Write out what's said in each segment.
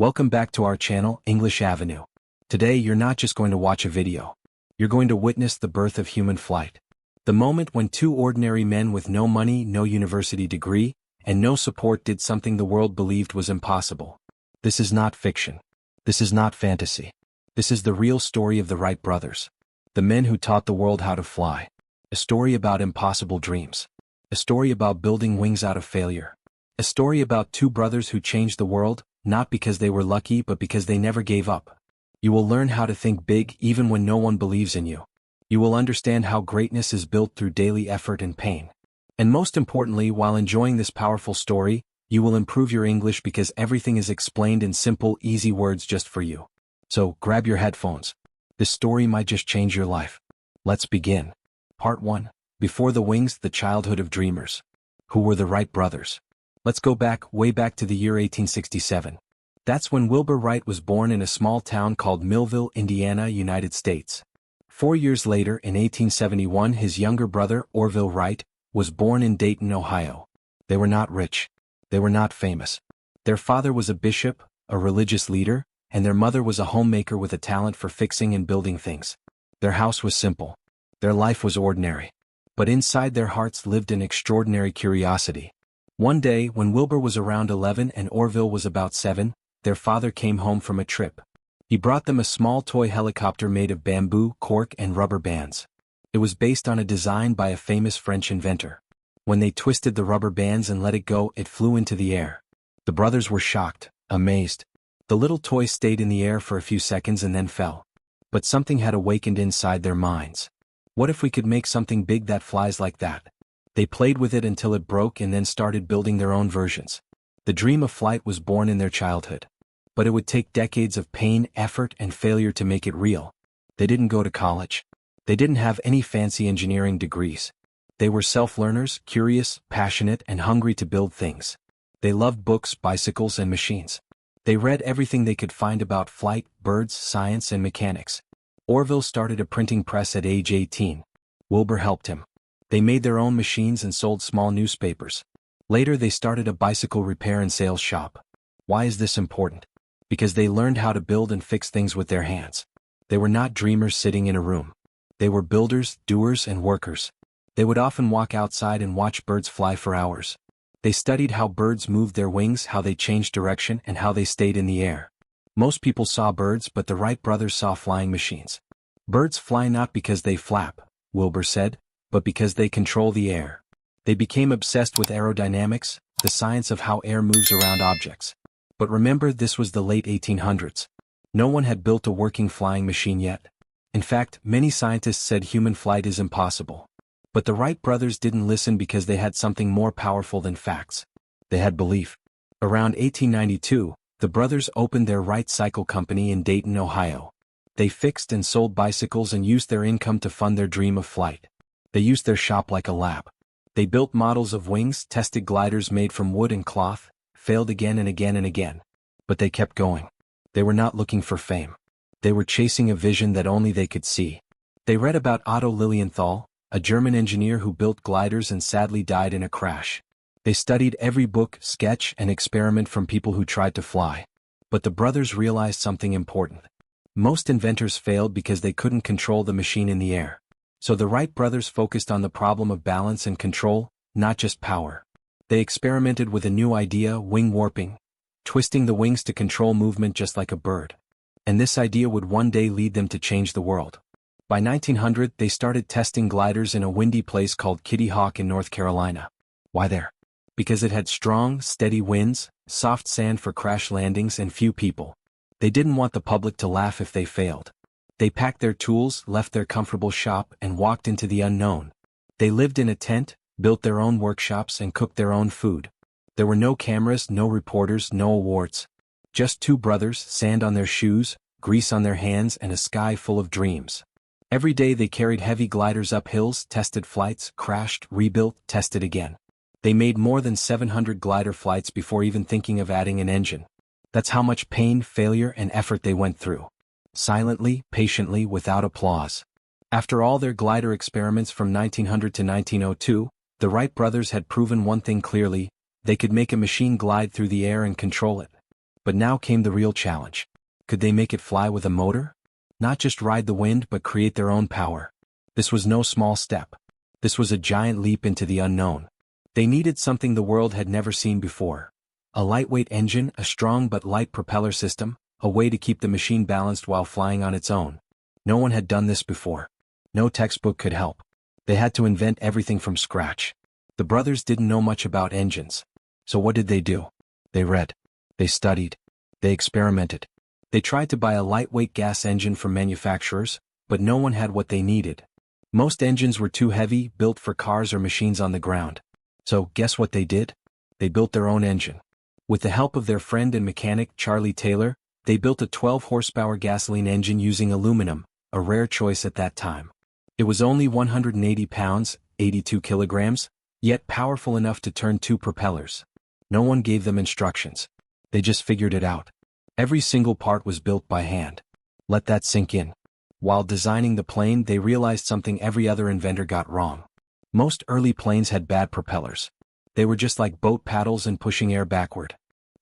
Welcome back to our channel, English Avenue. Today you're not just going to watch a video. You're going to witness the birth of human flight. The moment when two ordinary men with no money, no university degree, and no support did something the world believed was impossible. This is not fiction. This is not fantasy. This is the real story of the Wright brothers. The men who taught the world how to fly. A story about impossible dreams. A story about building wings out of failure. A story about two brothers who changed the world, not because they were lucky but because they never gave up. You will learn how to think big even when no one believes in you. You will understand how greatness is built through daily effort and pain. And most importantly, while enjoying this powerful story, you will improve your English because everything is explained in simple, easy words just for you. So, grab your headphones. This story might just change your life. Let's begin. Part 1. Before the Wings, the Childhood of Dreamers. Who were the Wright brothers? Let's go way back to the year 1867. That's when Wilbur Wright was born in a small town called Millville, Indiana, United States. 4 years later, in 1871, his younger brother, Orville Wright, was born in Dayton, Ohio. They were not rich. They were not famous. Their father was a bishop, a religious leader, and their mother was a homemaker with a talent for fixing and building things. Their house was simple. Their life was ordinary. But inside their hearts lived an extraordinary curiosity. One day, when Wilbur was around 11 and Orville was about 7, their father came home from a trip. He brought them a small toy helicopter made of bamboo, cork, and rubber bands. It was based on a design by a famous French inventor. When they twisted the rubber bands and let it go, it flew into the air. The brothers were shocked, amazed. The little toy stayed in the air for a few seconds and then fell. But something had awakened inside their minds. What if we could make something big that flies like that? They played with it until it broke and then started building their own versions. The dream of flight was born in their childhood. But it would take decades of pain, effort, and failure to make it real. They didn't go to college. They didn't have any fancy engineering degrees. They were self-learners, curious, passionate, and hungry to build things. They loved books, bicycles, and machines. They read everything they could find about flight, birds, science, and mechanics. Orville started a printing press at age 18. Wilbur helped him. They made their own machines and sold small newspapers. Later they started a bicycle repair and sales shop. Why is this important? Because they learned how to build and fix things with their hands. They were not dreamers sitting in a room. They were builders, doers, and workers. They would often walk outside and watch birds fly for hours. They studied how birds moved their wings, how they changed direction, and how they stayed in the air. Most people saw birds, but the Wright brothers saw flying machines. Birds fly not because they flap, Wilbur said, but because they control the air. They became obsessed with aerodynamics, the science of how air moves around objects. But remember, this was the late 1800s. No one had built a working flying machine yet. In fact, many scientists said human flight is impossible. But the Wright brothers didn't listen because they had something more powerful than facts. They had belief. Around 1892, the brothers opened their Wright Cycle Company in Dayton, Ohio. They fixed and sold bicycles and used their income to fund their dream of flight. They used their shop like a lab. They built models of wings, tested gliders made from wood and cloth, failed again and again and again. But they kept going. They were not looking for fame. They were chasing a vision that only they could see. They read about Otto Lilienthal, a German engineer who built gliders and sadly died in a crash. They studied every book, sketch, and experiment from people who tried to fly. But the brothers realized something important. Most inventors failed because they couldn't control the machine in the air. So the Wright brothers focused on the problem of balance and control, not just power. They experimented with a new idea, wing warping, twisting the wings to control movement just like a bird. And this idea would one day lead them to change the world. By 1900, they started testing gliders in a windy place called Kitty Hawk in North Carolina. Why there? Because it had strong, steady winds, soft sand for crash landings, and few people. They didn't want the public to laugh if they failed. They packed their tools, left their comfortable shop, and walked into the unknown. They lived in a tent, built their own workshops, and cooked their own food. There were no cameras, no reporters, no awards. Just two brothers, sand on their shoes, grease on their hands, and a sky full of dreams. Every day they carried heavy gliders up hills, tested flights, crashed, rebuilt, tested again. They made more than 700 glider flights before even thinking of adding an engine. That's how much pain, failure, and effort they went through. Silently, patiently, without applause. After all their glider experiments from 1900 to 1902, the Wright brothers had proven one thing clearly: they could make a machine glide through the air and control it. But now came the real challenge. Could they make it fly with a motor? Not just ride the wind but create their own power. This was no small step. This was a giant leap into the unknown. They needed something the world had never seen before. A lightweight engine, a strong but light propeller system, a way to keep the machine balanced while flying on its own. No one had done this before. No textbook could help. They had to invent everything from scratch. The brothers didn't know much about engines. So what did they do? They read. They studied. They experimented. They tried to buy a lightweight gas engine from manufacturers, but no one had what they needed. Most engines were too heavy, built for cars or machines on the ground. So guess what they did? They built their own engine. With the help of their friend and mechanic, Charlie Taylor, they built a 12-horsepower gasoline engine using aluminum, a rare choice at that time. It was only 180 pounds, 82 kilograms, yet powerful enough to turn 2 propellers. No one gave them instructions. They just figured it out. Every single part was built by hand. Let that sink in. While designing the plane, they realized something every other inventor got wrong. Most early planes had bad propellers. They were just like boat paddles and pushing air backward.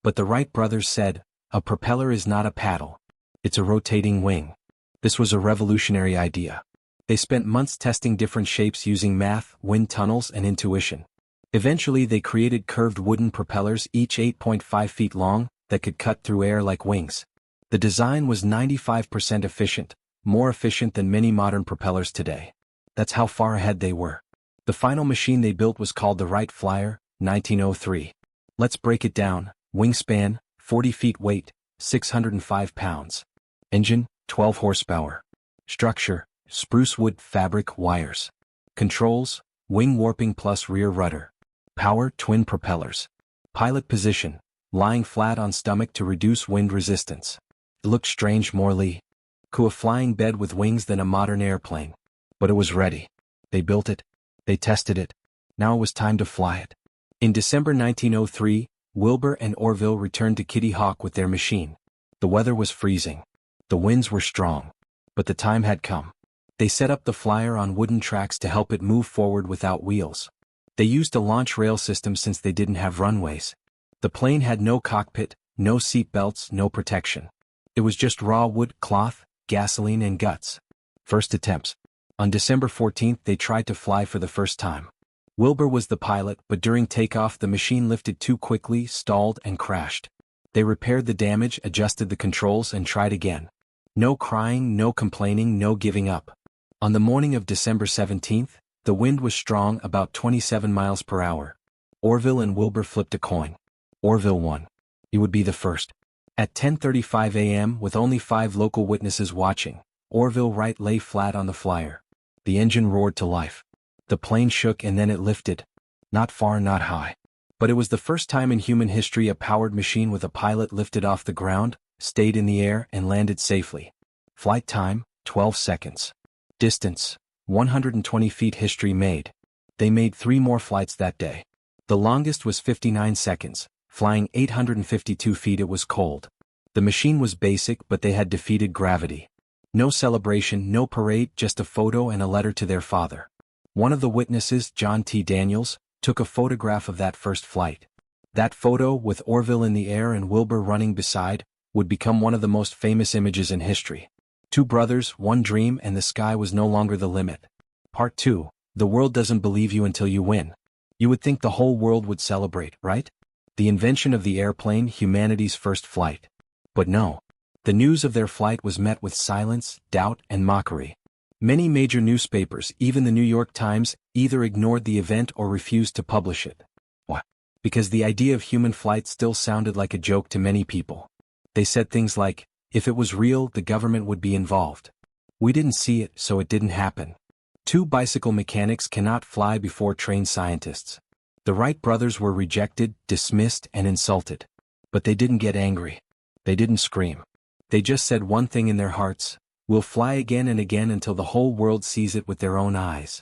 But the Wright brothers said, a propeller is not a paddle. It's a rotating wing. This was a revolutionary idea. They spent months testing different shapes using math, wind tunnels, and intuition. Eventually they created curved wooden propellers, each 8.5 feet long, that could cut through air like wings. The design was 95% efficient, more efficient than many modern propellers today. That's how far ahead they were. The final machine they built was called the Wright Flyer, 1903. Let's break it down. Wingspan, 40 feet. Weight, 605 pounds. Engine, 12 horsepower. Structure, spruce wood fabric wires. Controls, wing warping plus rear rudder. Power, twin propellers. Pilot position, lying flat on stomach to reduce wind resistance. It looked strange, more like a flying bed with wings than a modern airplane. But it was ready. They built it. They tested it. Now it was time to fly it. In December 1903, Wilbur and Orville returned to Kitty Hawk with their machine. The weather was freezing. The winds were strong. But the time had come. They set up the Flyer on wooden tracks to help it move forward without wheels. They used a launch rail system since they didn't have runways. The plane had no cockpit, no seat belts, no protection. It was just raw wood, cloth, gasoline, and guts. First attempts. On December 14th, they tried to fly for the first time. Wilbur was the pilot, but during takeoff the machine lifted too quickly, stalled, and crashed. They repaired the damage, adjusted the controls, and tried again. No crying, no complaining, no giving up. On the morning of December 17th, the wind was strong, about 27 miles per hour. Orville and Wilbur flipped a coin. Orville won. He would be the first. At 10:35 a.m., with only 5 local witnesses watching, Orville Wright lay flat on the Flyer. The engine roared to life. The plane shook and then it lifted. Not far, not high. But it was the first time in human history a powered machine with a pilot lifted off the ground, stayed in the air, and landed safely. Flight time, 12 seconds. Distance, 120 feet. History made. They made 3 more flights that day. The longest was 59 seconds, flying 852 feet. It was cold. The machine was basic, but they had defeated gravity. No celebration, no parade, just a photo and a letter to their father. One of the witnesses, John T. Daniels, took a photograph of that first flight. That photo, with Orville in the air and Wilbur running beside, would become one of the most famous images in history. 2 brothers, 1 dream, and the sky was no longer the limit. Part 2. The world doesn't believe you until you win. You would think the whole world would celebrate, right? The invention of the airplane, humanity's first flight. But no. The news of their flight was met with silence, doubt, and mockery. Many major newspapers, even the New York Times, either ignored the event or refused to publish it. Why? Because the idea of human flight still sounded like a joke to many people. They said things like, if it was real, the government would be involved. We didn't see it, so it didn't happen. 2 bicycle mechanics cannot fly before trained scientists. The Wright brothers were rejected, dismissed, and insulted. But they didn't get angry. They didn't scream. They just said one thing in their hearts: we'll fly again and again until the whole world sees it with their own eyes.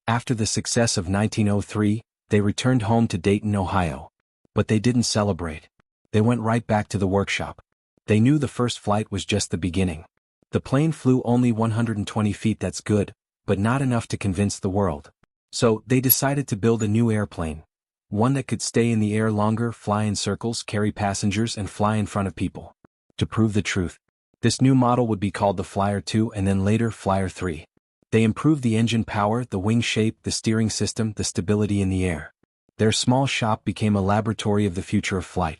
After the success of 1903, they returned home to Dayton, Ohio. But they didn't celebrate. They went right back to the workshop. They knew the first flight was just the beginning. The plane flew only 120 feet. That's good, but not enough to convince the world. So they decided to build a new airplane. one that could stay in the air longer, fly in circles, carry passengers, and fly in front of people. To prove the truth, this new model would be called the Flyer 2 and then later Flyer 3. They improved the engine power, the wing shape, the steering system, the stability in the air. Their small shop became a laboratory of the future of flight.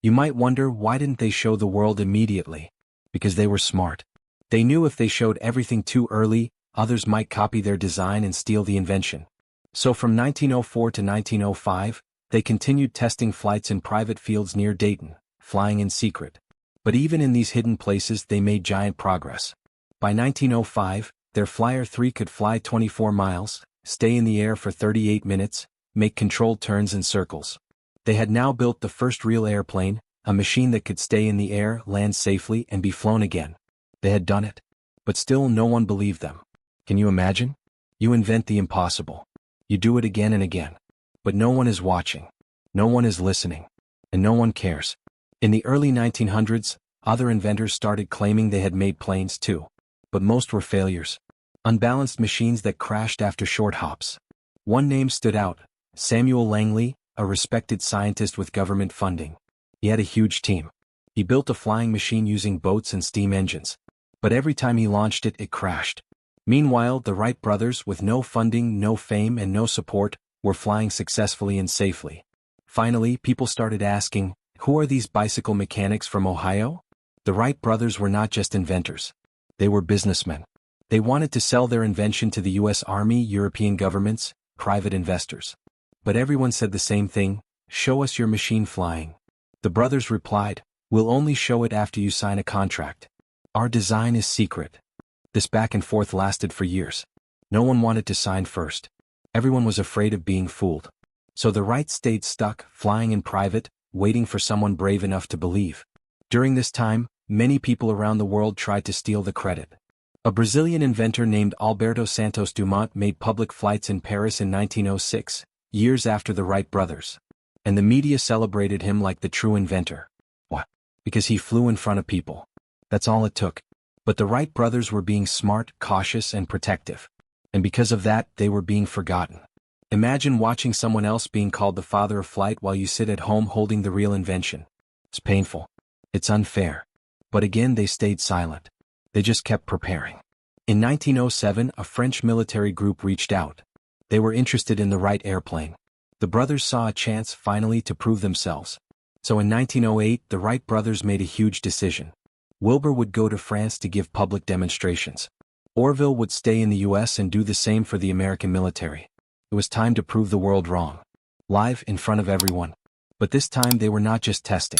You might wonder, why didn't they show the world immediately? Because they were smart. They knew if they showed everything too early, others might copy their design and steal the invention. So from 1904 to 1905, they continued testing flights in private fields near Dayton, flying in secret. But even in these hidden places they made giant progress. By 1905, their Flyer 3 could fly 24 miles, stay in the air for 38 minutes, make controlled turns and circles. They had now built the first real airplane, a machine that could stay in the air, land safely, and be flown again. They had done it. But still no one believed them. Can you imagine? You invent the impossible. You do it again and again. But no one is watching. No one is listening. And no one cares. In the early 1900s, other inventors started claiming they had made planes too. But most were failures. Unbalanced machines that crashed after short hops. One name stood out: Samuel Langley, a respected scientist with government funding. He had a huge team. He built a flying machine using boats and steam engines. But every time he launched it, it crashed. Meanwhile, the Wright brothers, with no funding, no fame, and no support, were flying successfully and safely. Finally, people started asking, who are these bicycle mechanics from Ohio? The Wright brothers were not just inventors. They were businessmen. They wanted to sell their invention to the US Army, European governments, private investors. But everyone said the same thing: show us your machine flying. The brothers replied, we'll only show it after you sign a contract. Our design is secret. This back and forth lasted for years. No one wanted to sign first. Everyone was afraid of being fooled. So the Wrights stayed stuck, flying in private, waiting for someone brave enough to believe. During this time, many people around the world tried to steal the credit. A Brazilian inventor named Alberto Santos Dumont made public flights in Paris in 1906, years after the Wright brothers. And the media celebrated him like the true inventor. What? Because he flew in front of people. That's all it took. But the Wright brothers were being smart, cautious, and protective. And because of that, they were being forgotten. Imagine watching someone else being called the father of flight while you sit at home holding the real invention. It's painful. It's unfair. But again, they stayed silent. They just kept preparing. In 1907, a French military group reached out. They were interested in the Wright airplane. The brothers saw a chance finally to prove themselves. So in 1908, the Wright brothers made a huge decision. Wilbur would go to France to give public demonstrations. Orville would stay in the US and do the same for the American military. It was time to prove the world wrong. Live in front of everyone. But this time they were not just testing.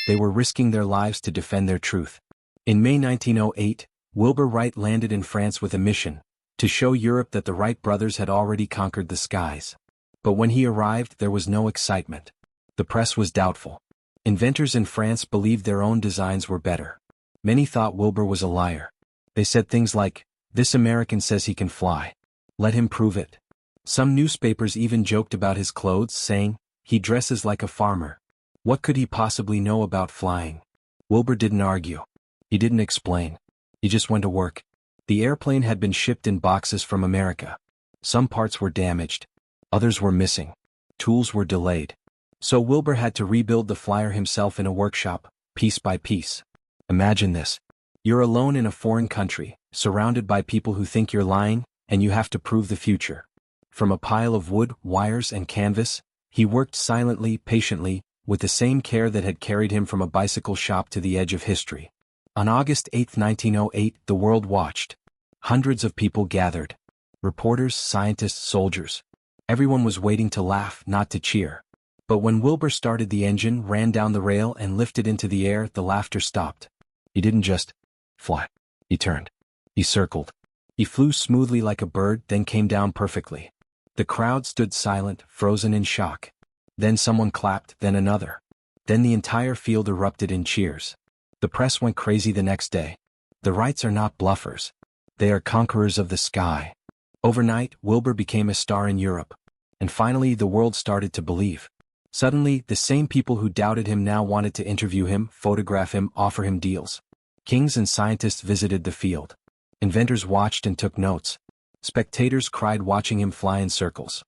They were risking their lives to defend their truth. In May 1908, Wilbur Wright landed in France with a mission: to show Europe that the Wright brothers had already conquered the skies. But when he arrived, there was no excitement. The press was doubtful. Inventors in France believed their own designs were better. Many thought Wilbur was a liar. They said things like, "This American says he can fly. Let him prove it." Some newspapers even joked about his clothes, saying, "He dresses like a farmer. What could he possibly know about flying?" Wilbur didn't argue. He didn't explain. He just went to work. The airplane had been shipped in boxes from America. Some parts were damaged. Others were missing. Tools were delayed. So Wilbur had to rebuild the Flyer himself in a workshop, piece by piece. Imagine this. You're alone in a foreign country, surrounded by people who think you're lying, and you have to prove the future. From a pile of wood, wires, and canvas, he worked silently, patiently, with the same care that had carried him from a bicycle shop to the edge of history. On August 8, 1908, the world watched. Hundreds of people gathered. Reporters, scientists, soldiers. Everyone was waiting to laugh, not to cheer. But when Wilbur started the engine, ran down the rail, and lifted into the air, the laughter stopped. He didn't just fly. He turned. He circled. He flew smoothly like a bird, then came down perfectly. The crowd stood silent, frozen in shock. Then someone clapped, then another. Then the entire field erupted in cheers. The press went crazy the next day. The Wrights are not bluffers. They are conquerors of the sky. Overnight, Wilbur became a star in Europe. And finally, the world started to believe. Suddenly, the same people who doubted him now wanted to interview him, photograph him, offer him deals. Kings and scientists visited the field. Inventors watched and took notes. Spectators cried watching him fly in circles.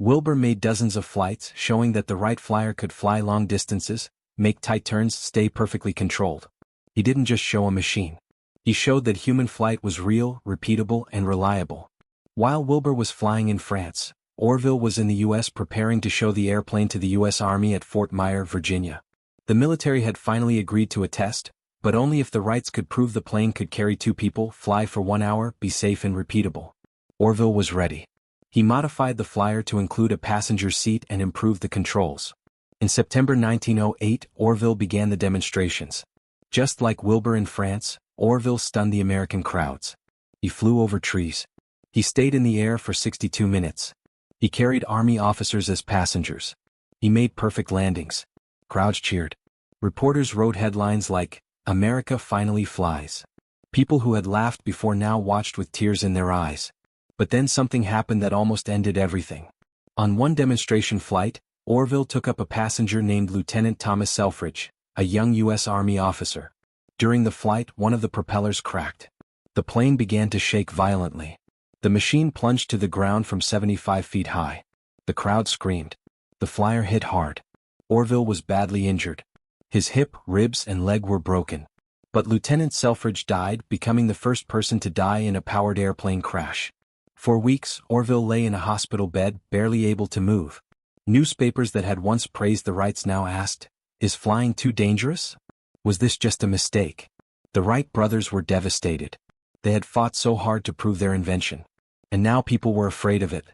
Wilbur made dozens of flights, showing that the Wright flyer could fly long distances, make tight turns, stay perfectly controlled. He didn't just show a machine. He showed that human flight was real, repeatable, and reliable. While Wilbur was flying in France, Orville was in the U.S. preparing to show the airplane to the U.S. Army at Fort Myer, Virginia. The military had finally agreed to a test, but only if the Wrights could prove the plane could carry 2 people, fly for 1 hour, be safe and repeatable. Orville was ready. He modified the flyer to include a passenger seat and improved the controls. In September 1908, Orville began the demonstrations. Just like Wilbur in France, Orville stunned the American crowds. He flew over trees. He stayed in the air for 62 minutes. He carried Army officers as passengers. He made perfect landings. Crowds cheered. Reporters wrote headlines like, "America finally flies." People who had laughed before now watched with tears in their eyes. But then something happened that almost ended everything. On one demonstration flight, Orville took up a passenger named Lieutenant Thomas Selfridge, a young U.S. Army officer. During the flight, one of the propellers cracked. The plane began to shake violently. The machine plunged to the ground from 75 feet high. The crowd screamed. The flyer hit hard. Orville was badly injured. His hip, ribs, and leg were broken. But Lieutenant Selfridge died, becoming the first person to die in a powered airplane crash. For weeks, Orville lay in a hospital bed, barely able to move. Newspapers that had once praised the Wrights now asked, "Is flying too dangerous? Was this just a mistake?" The Wright brothers were devastated. They had fought so hard to prove their invention. And now people were afraid of it.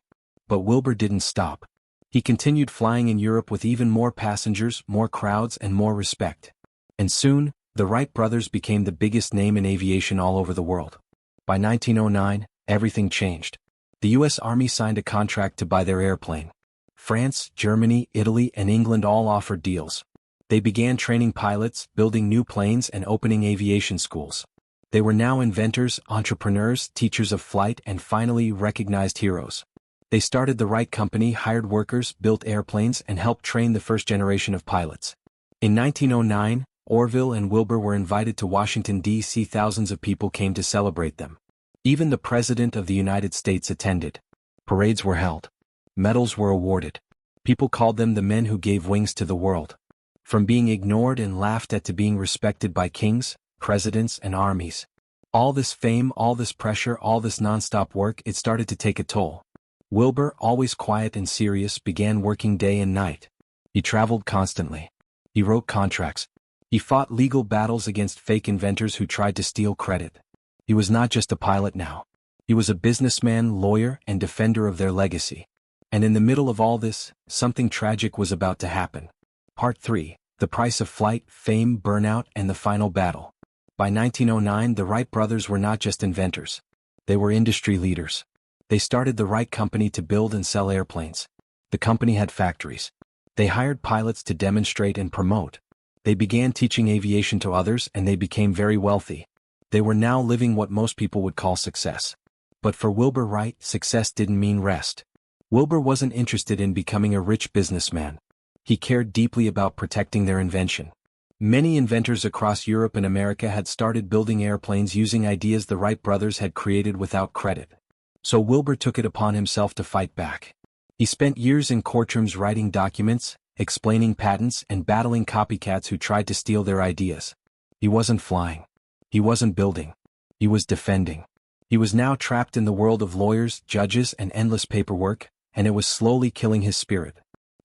But Wilbur didn't stop. He continued flying in Europe with even more passengers, more crowds, and more respect. And soon, the Wright brothers became the biggest name in aviation all over the world. By 1909, everything changed. The U.S. Army signed a contract to buy their airplane. France, Germany, Italy, and England all offered deals. They began training pilots, building new planes, and opening aviation schools. They were now inventors, entrepreneurs, teachers of flight, and finally recognized heroes. They started the Wright Company, hired workers, built airplanes, and helped train the first generation of pilots. In 1909, Orville and Wilbur were invited to Washington, D.C. Thousands of people came to celebrate them. Even the President of the United States attended. Parades were held. Medals were awarded. People called them the men who gave wings to the world. From being ignored and laughed at to being respected by kings, presidents, and armies. All this fame, all this pressure, all this non-stop work, it started to take a toll. Wilbur, always quiet and serious, began working day and night. He traveled constantly. He wrote contracts. He fought legal battles against fake inventors who tried to steal credit. He was not just a pilot now. He was a businessman, lawyer, and defender of their legacy. And in the middle of all this, something tragic was about to happen. Part 3, The Price of Flight, Fame, Burnout, and the Final Battle. By 1909, the Wright brothers were not just inventors. They were industry leaders. They started the Wright Company to build and sell airplanes. The company had factories. They hired pilots to demonstrate and promote. They began teaching aviation to others, and they became very wealthy. They were now living what most people would call success. But for Wilbur Wright, success didn't mean rest. Wilbur wasn't interested in becoming a rich businessman. He cared deeply about protecting their invention. Many inventors across Europe and America had started building airplanes using ideas the Wright brothers had created without credit. So Wilbur took it upon himself to fight back. He spent years in courtrooms writing documents, explaining patents, and battling copycats who tried to steal their ideas. He wasn't flying. He wasn't building. He was defending. He was now trapped in the world of lawyers, judges, and endless paperwork, and it was slowly killing his spirit.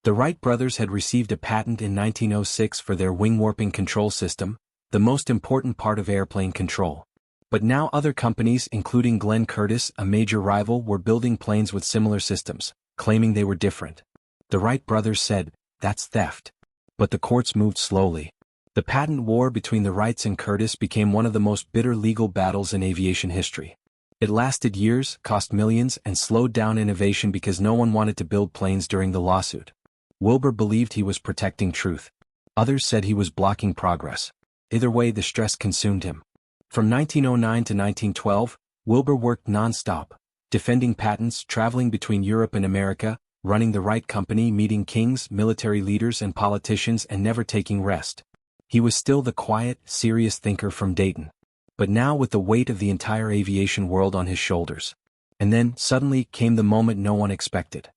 The Wright brothers had received a patent in 1906 for their wing warping control system, the most important part of airplane control. But now other companies, including Glenn Curtiss, a major rival, were building planes with similar systems, claiming they were different. The Wright brothers said, "That's theft." But the courts moved slowly. The patent war between the Wrights and Curtiss became one of the most bitter legal battles in aviation history. It lasted years, cost millions, and slowed down innovation because no one wanted to build planes during the lawsuit. Wilbur believed he was protecting truth. Others said he was blocking progress. Either way, the stress consumed him. From 1909 to 1912, Wilbur worked non-stop, defending patents, traveling between Europe and America, running the Wright Company, meeting kings, military leaders, and politicians, and never taking rest. He was still the quiet, serious thinker from Dayton. But now with the weight of the entire aviation world on his shoulders. And then, suddenly, came the moment no one expected.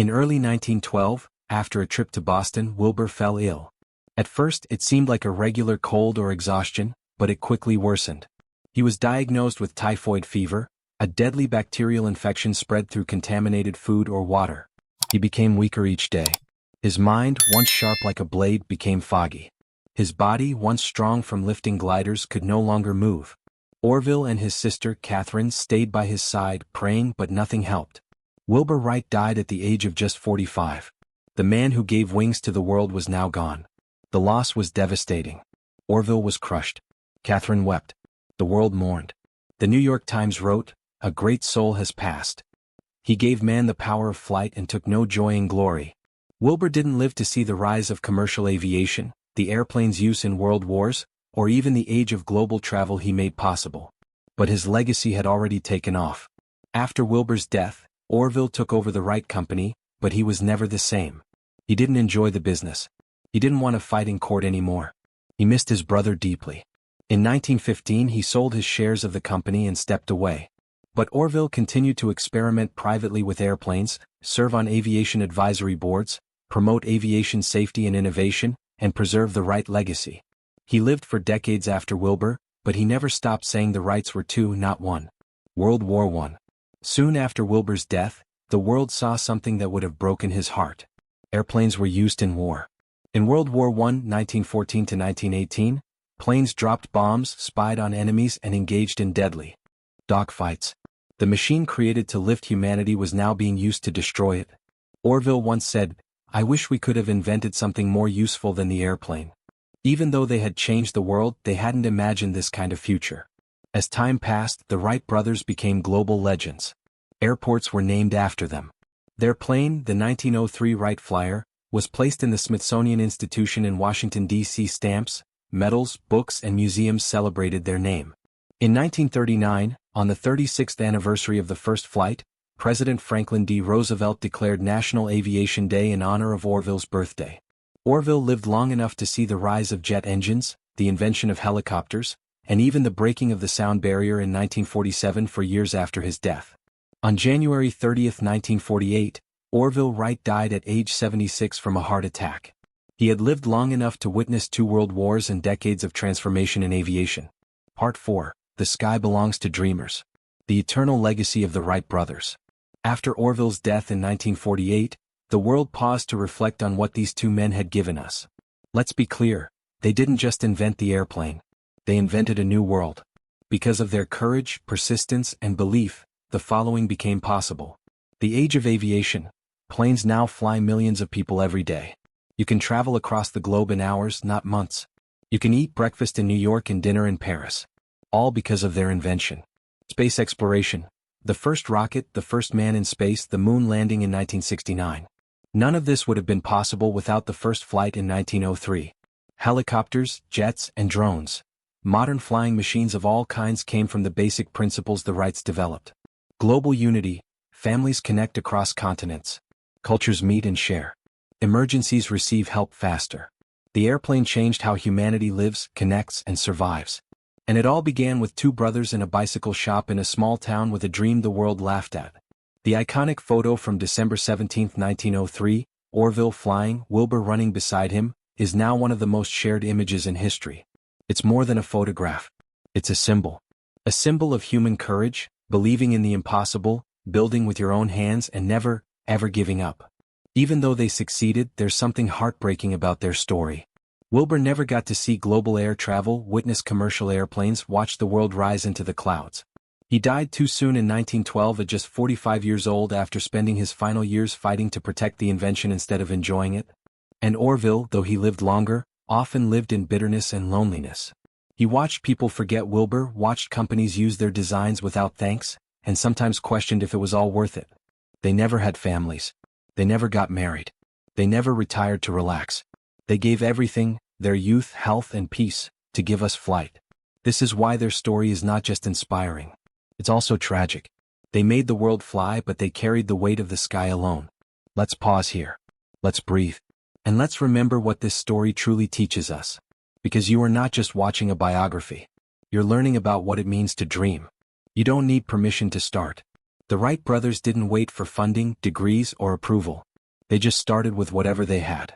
In early 1912, after a trip to Boston, Wilbur fell ill. At first, it seemed like a regular cold or exhaustion, but it quickly worsened. He was diagnosed with typhoid fever, a deadly bacterial infection spread through contaminated food or water. He became weaker each day. His mind, once sharp like a blade, became foggy. His body, once strong from lifting gliders, could no longer move. Orville and his sister, Catherine, stayed by his side, praying, but nothing helped. Wilbur Wright died at the age of just 45. The man who gave wings to the world was now gone. The loss was devastating. Orville was crushed. Catherine wept. The world mourned. The New York Times wrote, "A great soul has passed. He gave man the power of flight and took no joy in glory." Wilbur didn't live to see the rise of commercial aviation, the airplane's use in world wars, or even the age of global travel he made possible. But his legacy had already taken off. After Wilbur's death, Orville took over the Wright Company, but he was never the same. He didn't enjoy the business. He didn't want to fight in court anymore. He missed his brother deeply. In 1915 he sold his shares of the company and stepped away. But Orville continued to experiment privately with airplanes, serve on aviation advisory boards, promote aviation safety and innovation, and preserve the Wright legacy. He lived for decades after Wilbur, but he never stopped saying the Wrights were two, not one. World War I. Soon after Wilbur's death, the world saw something that would have broken his heart. Airplanes were used in war. In World War I, 1914 to 1918, planes dropped bombs, spied on enemies, and engaged in deadly dogfights. The machine created to lift humanity was now being used to destroy it. Orville once said, "I wish we could have invented something more useful than the airplane." Even though they had changed the world, they hadn't imagined this kind of future. As time passed, the Wright brothers became global legends. Airports were named after them. Their plane, the 1903 Wright Flyer, was placed in the Smithsonian Institution in Washington, D.C. Stamps, medals, books, and museums celebrated their name. In 1939, on the 36th anniversary of the first flight, President Franklin D. Roosevelt declared National Aviation Day in honor of Orville's birthday. Orville lived long enough to see the rise of jet engines, the invention of helicopters, and even the breaking of the sound barrier in 1947 for years after his death. On January 30, 1948, Orville Wright died at age 76 from a heart attack. He had lived long enough to witness 2 world wars and decades of transformation in aviation. Part 4. The Sky Belongs to Dreamers. The Eternal Legacy of the Wright Brothers. After Orville's death in 1948, the world paused to reflect on what these two men had given us. Let's be clear, they didn't just invent the airplane. They invented a new world. Because of their courage, persistence, and belief, the following became possible. The age of aviation. Planes now fly millions of people every day. You can travel across the globe in hours, not months. You can eat breakfast in New York and dinner in Paris. All because of their invention. Space exploration. The first rocket, the first man in space, the moon landing in 1969. None of this would have been possible without the first flight in 1903. Helicopters, jets, and drones. Modern flying machines of all kinds came from the basic principles the Wrights developed. Global unity. Families connect across continents. Cultures meet and share. Emergencies receive help faster. The airplane changed how humanity lives, connects, and survives. And it all began with 2 brothers in a bicycle shop in a small town with a dream the world laughed at. The iconic photo from December 17, 1903, Orville flying, Wilbur running beside him, is now one of the most shared images in history. It's more than a photograph. It's a symbol. A symbol of human courage, believing in the impossible, building with your own hands, and never, ever giving up. Even though they succeeded, there's something heartbreaking about their story. Wilbur never got to see global air travel, witness commercial airplanes, watch the world rise into the clouds. He died too soon in 1912 at just 45 years old after spending his final years fighting to protect the invention instead of enjoying it. And Orville, though he lived longer, often lived in bitterness and loneliness. He watched people forget Wilbur, watched companies use their designs without thanks, and sometimes questioned if it was all worth it. They never had families. They never got married. They never retired to relax. They gave everything, their youth, health, and peace, to give us flight. This is why their story is not just inspiring. It's also tragic. They made the world fly, but they carried the weight of the sky alone. Let's pause here. Let's breathe. And let's remember what this story truly teaches us. Because you are not just watching a biography. You're learning about what it means to dream. You don't need permission to start. The Wright brothers didn't wait for funding, degrees, or approval. They just started with whatever they had.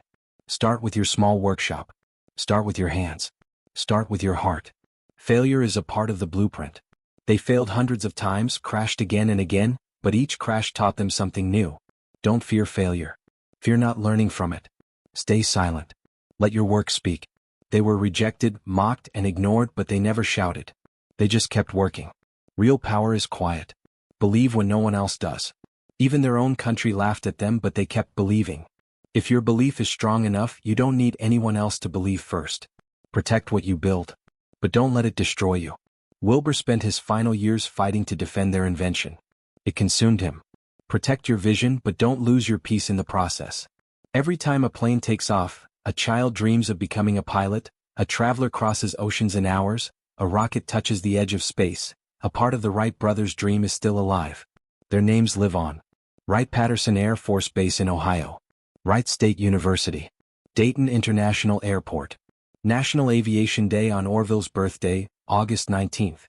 Start with your small workshop. Start with your hands. Start with your heart. Failure is a part of the blueprint. They failed hundreds of times, crashed again and again, but each crash taught them something new. Don't fear failure. Fear not learning from it. Stay silent. Let your work speak. They were rejected, mocked, and ignored, but they never shouted. They just kept working. Real power is quiet. Believe when no one else does. Even their own country laughed at them, but they kept believing. If your belief is strong enough, you don't need anyone else to believe first. Protect what you build. But don't let it destroy you. Wilbur spent his final years fighting to defend their invention. It consumed him. Protect your vision, but don't lose your peace in the process. Every time a plane takes off, a child dreams of becoming a pilot, a traveler crosses oceans in hours, a rocket touches the edge of space, a part of the Wright brothers' dream is still alive. Their names live on. Wright-Patterson Air Force Base in Ohio. Wright State University. Dayton International Airport. National Aviation Day on Orville's birthday, August 19th.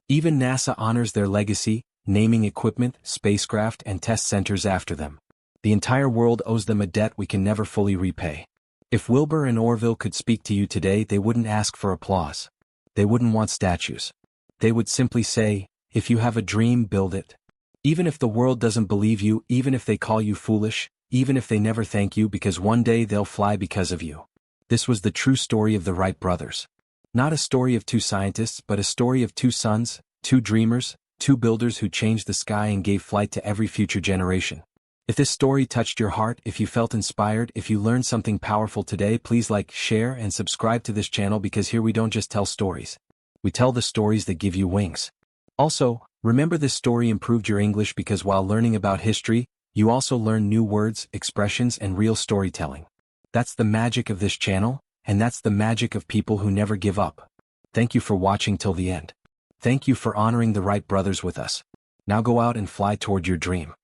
Even NASA honors their legacy, naming equipment, spacecraft, and test centers after them. The entire world owes them a debt we can never fully repay. If Wilbur and Orville could speak to you today, they wouldn't ask for applause. They wouldn't want statues. They would simply say, if you have a dream, build it. Even if the world doesn't believe you, even if they call you foolish, even if they never thank you, because one day they'll fly because of you. This was the true story of the Wright brothers. Not a story of two scientists, but a story of two sons, two dreamers, two builders who changed the sky and gave flight to every future generation. If this story touched your heart, if you felt inspired, if you learned something powerful today, please like, share, and subscribe to this channel, because here we don't just tell stories. We tell the stories that give you wings. Also, remember, this story improved your English because while learning about history, you also learn new words, expressions, and real storytelling. That's the magic of this channel, and that's the magic of people who never give up. Thank you for watching till the end. Thank you for honoring the Wright brothers with us. Now go out and fly toward your dream.